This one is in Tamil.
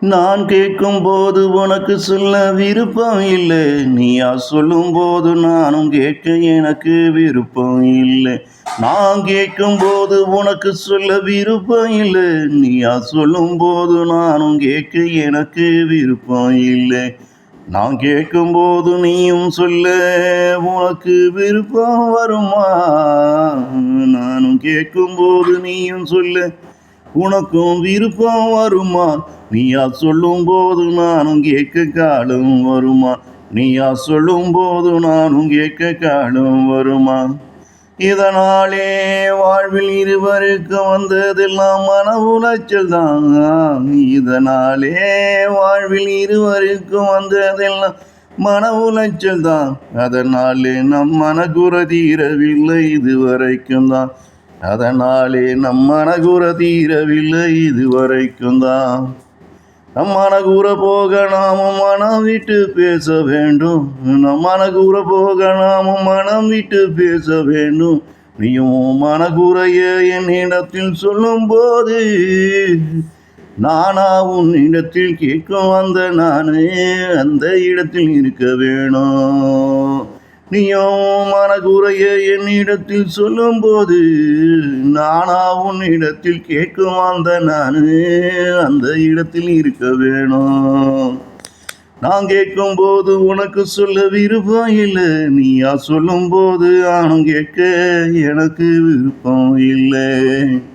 நான் கேட்கும்போது உனக்கு சொல்ல விருப்பம் இல்லை. நீயா சொல்லும்போது நானும் கேட்க எனக்கு விருப்பம் இல்லை. நான் கேட்கும்போது உனக்கு சொல்ல விருப்பம் இல்லை. நீயா சொல்லும்போது நானும் கேட்க எனக்கு விருப்பம் இல்லை. நான் கேட்கும்போது நீயும் சொல்ல உனக்கு விருப்பம் வருமா? நானும் கேட்கும்போது நீயும் சொல்ல உனக்கும் விருப்பம் வருமா? நீயா சொல்லும்போது நானும் கேட்க காலம் வருமா? நீயா சொல்லும்போது நானும் கேட்க காலம் வருமா? இதனாலே வாழ்வில் இருவருக்கு வந்ததெல்லாம் மன உளைச்சல் தான். இதனாலே வாழ்வில் இருவருக்கும் வந்ததெல்லாம் மன உளைச்சல் தான். அதனாலே நம் மனக்குற தீரவில்லை இதுவரைக்கும் தான். அதனாலே நம் மனக்குற தீரவில்லை இதுவரைக்கும் தான். நம் மனக்கூற போக நாமும் மனம் விட்டு பேச வேண்டும். நம் மனக்கூற போக நாமும் மனம் விட்டு பேச வேண்டும். நீயும் மனக்குறைய என்னிடத்தில் சொல்லும் போது நானா உன்னிடத்தில் கேட்கும் வந்த நானே அந்த இடத்தில் இருக்க வேணும். நீயும் மனக்குறைய என்னிடத்தில் சொல்லும் போது நானா உன்னிடத்தில் கேட்கும் வந்த நானு அந்த இடத்தில் இருக்க வேணும். நான் கேட்கும் போது உனக்கு சொல்ல விருப்பம் இல்லை. நீயா சொல்லும் போது நானும் கேட்க எனக்கு விருப்பம் இல்லை.